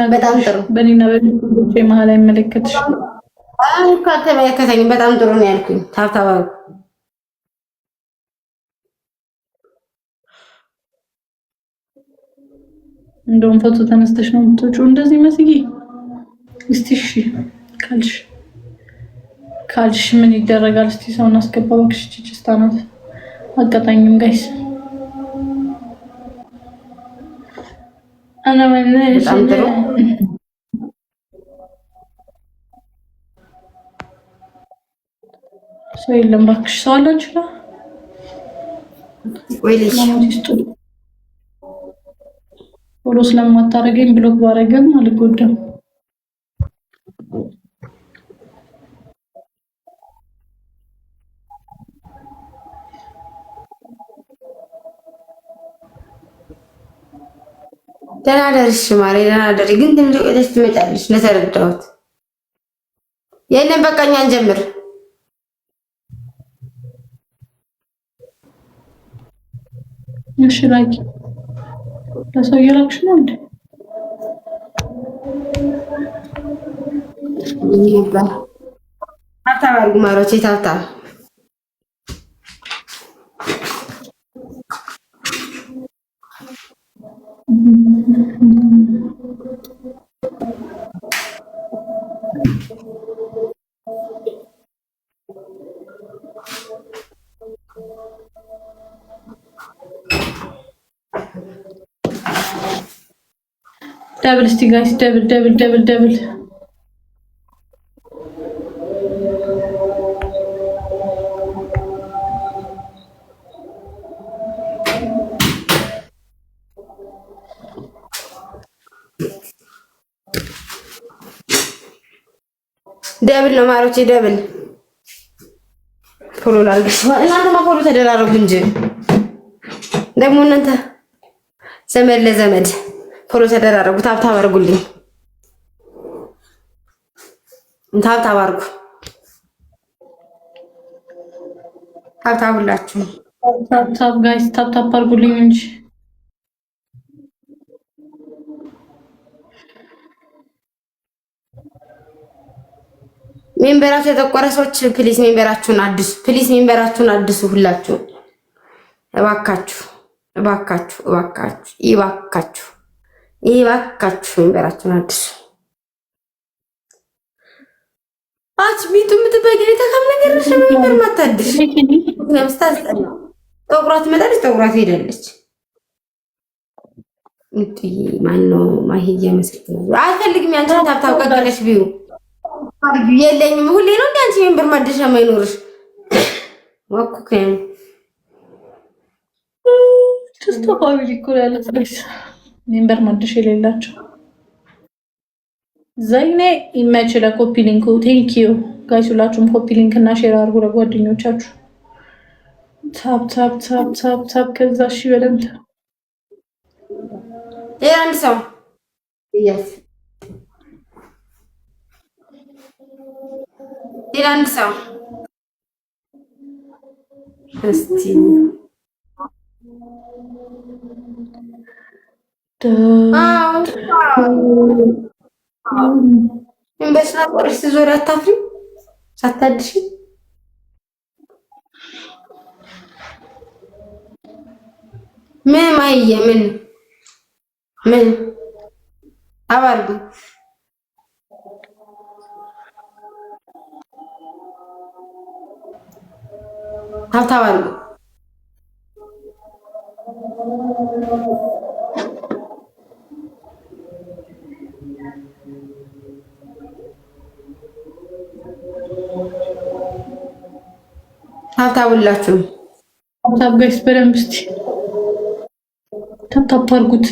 በጣም ጥሩ በኔና በልጆቼ መሀል አይመለከትሽ። ካልተመለከተኝ በጣም ጥሩ ነው ያልኩኝ። ታብታባ እንደውም ፎቶ ተነስተሽ ነው የምትወጪው እንደዚህ መስጊ። እስቲ እሺ ካልሽ ምን ይደረጋል? እስቲ ሰውን አስገባ እባክሽ። ችስታ ናት አቀጣኝም ጋይስ انا مالناش ሰው የለም እባክሽ። ሰው አላችሁ ወይልሽ ፎሎ ስለማታረገኝ ብሎክ ባረገም አልጎዳም። ደህና ደርሽ ማሬ፣ ደህና ደሪ። ግን ትንሽ ቆይተሽ ትመጫለሽ ለተረዳሁት። የለም በቃ እኛ እንጀምር። እሺ ላኪ ለሰው እየላክሽ ነው እንዴ? ታብታብ አድርጉ ማሮቼ፣ ታብታብ ደብል እስቲ ጋይስ ደብል ደብል ነው ማሮቼ፣ ደብል ፎሎ ላድርግሽ። እናንተማ ፎሎ ተደራረጉ እንጂ ደግሞ እናንተ ዘመድ ለዘመድ ፎሎ ተደራረጉ። ታብታብ አድርጉልኝ፣ ታብታብ አድርጉ። ታብታብ ሁላችሁ ታብታብ ጋይስ ታብታብ አድርጉልኝ እንጂ ሜምበራችሁ የተቆረ ሰዎች ፕሊስ ሜምበራችሁን አድሱ። ፕሊስ ሜምበራችሁን አድሱ። ሁላችሁ እባካችሁ ሜምበራችሁን አድሱ። ሚጡ የምትበገኝ ተካም ነገር ሜምበር ማታድሽ ለምስታስጠና ጠቁራት መጣለች፣ ጠቁራት ሄዳለች። ማነው ማሂያ መስል አልፈልግም። ያንቺን ታብታብ ቀቀለሽ ቢዩ የለኝም። ሁሌ ነው እንዴ አንቺ ሜምበር ማደሻ ማይኖርሽ? ወኩከ ተስተፋዊ ይኮላል ስለዚህ ሜምበር ማደሻ የሌላቸው ዘይኔ ኢሜጅ ለኮፒ ሊንኩ ቴንክ ዩ ጋይስ። ሁላችሁም ኮፒ ሊንክ እና ሼር አድርጉ ለጓደኞቻችሁ። ታፕ ከዛ እሺ በለንተ አንድ ሰው ይያስ አንድ ሰው እስቲ እንበስና ቆርስ ዞር አታፍሪ ሳታድሽ ምን ማየ ምን አባርጉ ታብታብ አድርጉ። ታብታብ ሁላችሁም ታብታብ ጋይስ በደንብ እስቲ ታብታብ አድርጉት።